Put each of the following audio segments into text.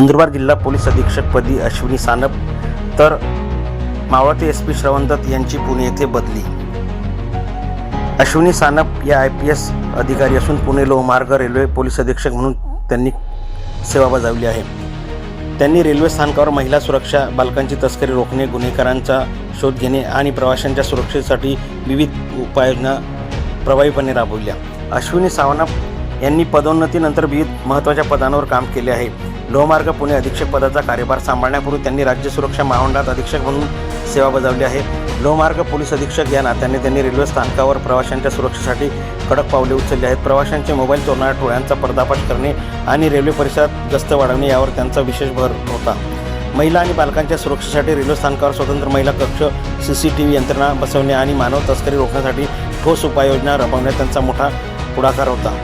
नंदुरबार जिल्हा पोलीस अधीक्षकपदी अश्विनी सानप तर मावळते SP श्रवण दत्त यांची पुणे येथे बदली। अश्विनी सानप या IPS अधिकारी असून पुणे लोहमार्ग रेल्वे पोलीस अधीक्षक म्हणून त्यांनी सेवा बजावली आहे। त्यांनी रेल्वे स्थानकावर महिला सुरक्षा, बालकांची तस्करी रोखणे, गुन्हेगारांचा शोध घेणे आणि प्रवाशांच्या सुरक्षेसाठी विविध उपाययोजना प्रभावीपणे राबवल्या। अश्विनी सानप यांनी पदोन्नतीनंतर विविध महत्त्वाच्या पदांवर काम केले आहे। लोहमार्ग पुणे अधीक्षक पदाचा कार्यभार सांभाळण्यापूर्वी त्यांनी राज्य सुरक्षा महामंडळात अधीक्षक म्हणून सेवा बजावली आहे। लोहमार्ग पोलीस अधीक्षक या नात्याने त्यांनी रेल्वे स्थानकावर प्रवाशांच्या सुरक्षेसाठी कडक पावले उचलली आहेत। प्रवाशांचे मोबाईल चोरणाऱ्या टोळ्यांचा पर्दाफाश करणे आणि रेल्वे परिसरात गस्त वाढवणे यावर त्यांचा विशेष भर होता। महिला आणि बालकांच्या सुरक्षेसाठी रेल्वे स्थानकावर स्वतंत्र महिला कक्ष, CCTV यंत्रणा बसवणे आणि मानव तस्करी रोखण्यासाठी ठोस उपाययोजना राबवण्यात त्यांचा मोठा पुढाकार होता।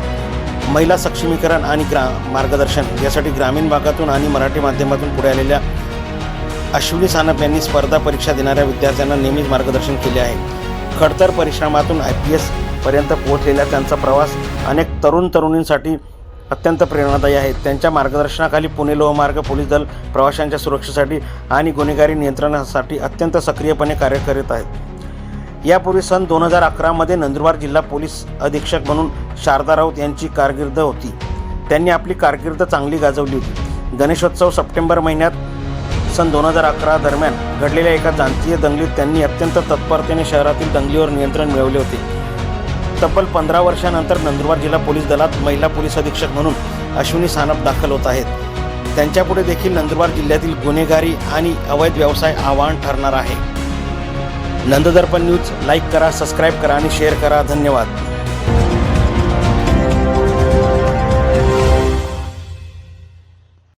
महिला सक्षमीकरण आणि मार्गदर्शन यासाठी ग्रामीण भागातून आणि मराठी माध्यमातून पुढे आलेल्या अश्विनी सानप यांनी स्पर्धा परीक्षा देणाऱ्या विद्यार्थ्यांना नेहमीच मार्गदर्शन केले आहे। खडतर परिश्रमातून IPS पर्यंत पोहोचलेला त्यांचा प्रवास अनेक तरुणींसाठी अत्यंत प्रेरणादायी आहे। त्यांच्या मार्गदर्शनाखाली पुणे लोहमार्ग पोलीस दल प्रवाशांच्या सुरक्षेसाठी आणि गुन्हेगारी नियंत्रणासाठी अत्यंत सक्रियपणे कार्य करत आहेत। यापूर्वी सन 2011 मध्ये नंदुरबार जिल्हा पोलीस अधीक्षक म्हणून शारदा राऊत यांची कारकीर्द होती। त्यांनी आपली कारकीर्द चांगली गाजवली होती। गणेशोत्सव सप्टेंबर महिन्यात सन 2011 दरम्यान घडलेल्या एका जातीय दंगलीत त्यांनी अत्यंत तत्परतेने शहरातील दंगलीवर नियंत्रण मिळवले होते। तब्बल 15 वर्षांनंतर नंदुरबार जिल्हा पोलीस दलात महिला पोलीस अधीक्षक म्हणून अश्विनी सानप दाखल होत आहेत। त्यांच्यापुढे देखील नंदुरबार जिल्ह्यातील गुन्हेगारी आणि अवैध व्यवसाय आव्हान ठरणार आहे। नंददर्पण न्यूज लाईक करा, सबस्क्राईब करा आणि शेअर करा। धन्यवाद।